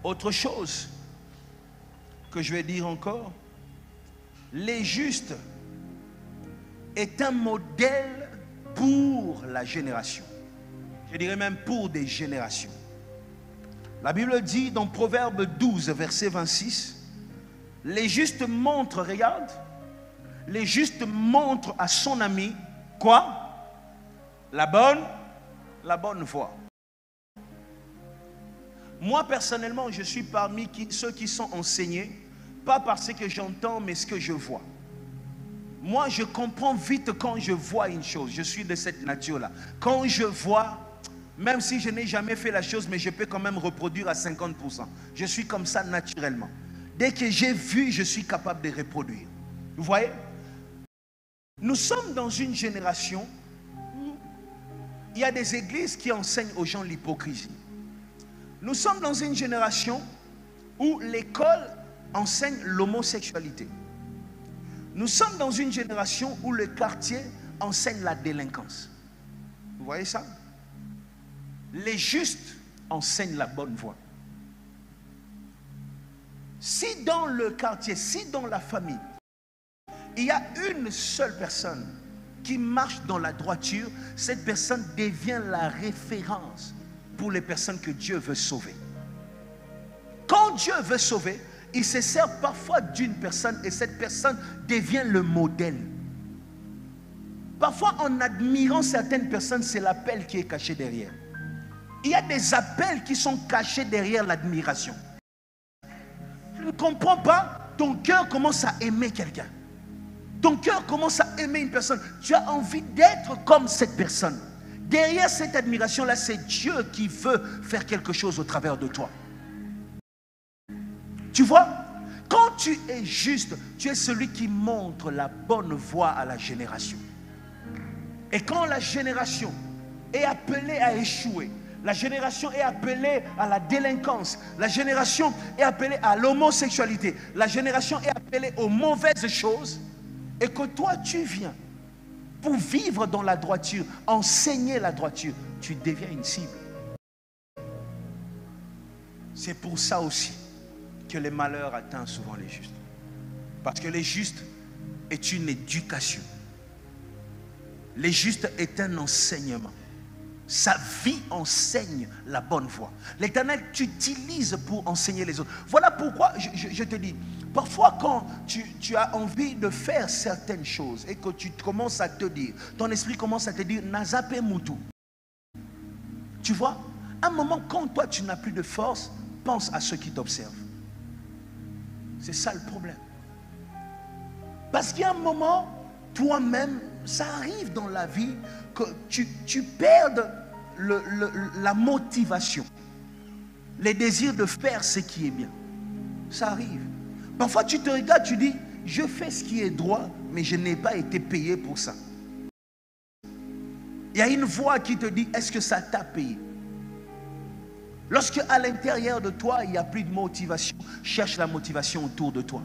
Autre chose que je vais dire encore, les justes est un modèle pour la génération. Je dirais même pour des générations. La Bible dit dans Proverbe 12, verset 26, les justes montrent, regarde, les justes montrent à son ami, quoi? La bonne voie. Moi, personnellement, je suis parmi ceux qui sont enseignés, pas parce que j'entends, mais ce que je vois. Moi, je comprends vite quand je vois une chose. Je suis de cette nature-là. Quand je vois, même si je n'ai jamais fait la chose, mais je peux quand même reproduire à 50%. Je suis comme ça naturellement. Dès que j'ai vu, je suis capable de reproduire. Vous voyez? Nous sommes dans une génération où il y a des églises qui enseignent aux gens l'hypocrisie. Nous sommes dans une génération où l'école enseigne l'homosexualité. Nous sommes dans une génération où le quartier enseigne la délinquance. Vous voyez ça? Les justes enseignent la bonne voie. Si dans le quartier, si dans la famille, il y a une seule personne qui marche dans la droiture, cette personne devient la référence pour les personnes que Dieu veut sauver. Quand Dieu veut sauver, il se sert parfois d'une personne et cette personne devient le modèle. Parfois, en admirant certaines personnes, c'est l'appel qui est caché derrière. Il y a des appels qui sont cachés derrière l'admiration. Tu ne comprends pas, ton cœur commence à aimer quelqu'un. Ton cœur commence à aimer une personne. Tu as envie d'être comme cette personne. Derrière cette admiration-là, c'est Dieu qui veut faire quelque chose au travers de toi. Tu vois, quand tu es juste, tu es celui qui montre la bonne voie à la génération. Et quand la génération est appelée à échouer, la génération est appelée à la délinquance, la génération est appelée à l'homosexualité, la génération est appelée aux mauvaises choses, et que toi tu viens pour vivre dans la droiture, enseigner la droiture, tu deviens une cible. C'est pour ça aussi que les malheurs atteignent souvent les justes. Parce que les justes est une éducation. Les justes est un enseignement. Sa vie enseigne la bonne voie. L'Éternel t'utilise pour enseigner les autres. Voilà pourquoi je te dis, parfois quand tu as envie de faire certaines choses et que tu commences à te dire, ton esprit commence à te dire, Nazape Moutou. Tu vois, un moment quand toi tu n'as plus de force, pense à ceux qui t'observent. C'est ça le problème. Parce qu'il y a un moment, toi-même, ça arrive dans la vie que tu perdes la motivation, les désirs de faire ce qui est bien. Ça arrive. Parfois tu te regardes, tu dis, je fais ce qui est droit, mais je n'ai pas été payé pour ça. Il y a une voix qui te dit, est-ce que ça t'a payé? Lorsque à l'intérieur de toi, il n'y a plus de motivation, cherche la motivation autour de toi.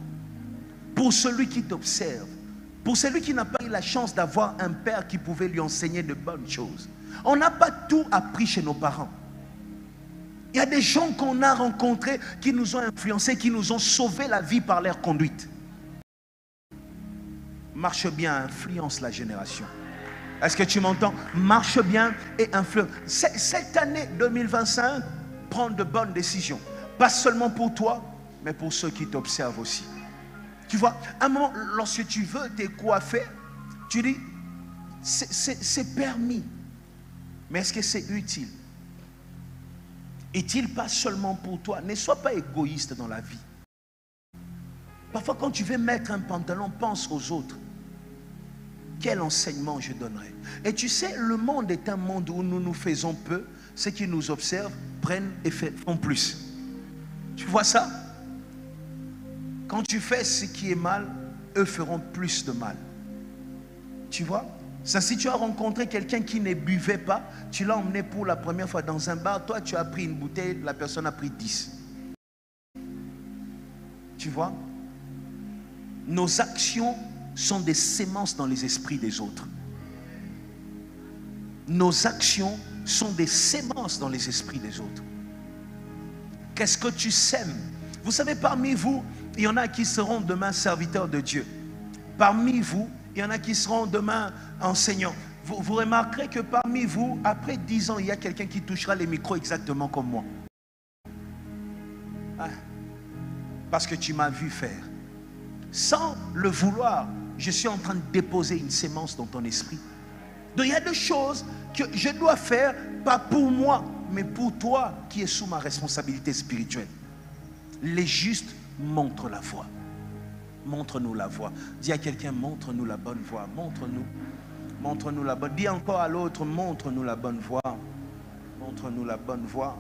Pour celui qui t'observe, pour celui qui n'a pas eu la chance d'avoir un père qui pouvait lui enseigner de bonnes choses. On n'a pas tout appris chez nos parents. Il y a des gens qu'on a rencontrés qui nous ont influencés, qui nous ont sauvé la vie par leur conduite. Marche bien, influence la génération. Est-ce que tu m'entends? Marche bien et influence. Cette année 2025, prends de bonnes décisions. Pas seulement pour toi, mais pour ceux qui t'observent aussi. Tu vois, à un moment, lorsque tu veux te coiffer, tu dis, c'est permis. Mais est-ce que c'est utile? Est-il pas seulement pour toi? Ne sois pas égoïste dans la vie. Parfois, quand tu veux mettre un pantalon, pense aux autres. Quel enseignement je donnerai? Et tu sais, le monde est un monde où nous nous faisons peu. Ceux qui nous observent prennent et font plus. Tu vois ça? Quand tu fais ce qui est mal, eux feront plus de mal. Tu vois? Ça, si tu as rencontré quelqu'un qui ne buvait pas, tu l'as emmené pour la première fois dans un bar, toi tu as pris une bouteille, la personne a pris 10. Tu vois? Nos actions sont des sémences dans les esprits des autres. Nos actions sont des sémences dans les esprits des autres. Qu'est-ce que tu sèmes? Vous savez, parmi vous, il y en a qui seront demain serviteurs de Dieu. Parmi vous, il y en a qui seront demain enseignants. Vous remarquerez que parmi vous, après 10 ans, il y a quelqu'un qui touchera les micros exactement comme moi. Hein? Parce que tu m'as vu faire. Sans le vouloir, je suis en train de déposer une sémence dans ton esprit. Donc il y a des choses que je dois faire, pas pour moi, mais pour toi qui es sous ma responsabilité spirituelle. Les justes montrent la voie. Montre-nous la voie. Dis à quelqu'un, montre-nous la bonne voie. Montre-nous. Montre-nous la bonne. Dis encore à l'autre, montre-nous la bonne voie. Montre-nous la bonne voie.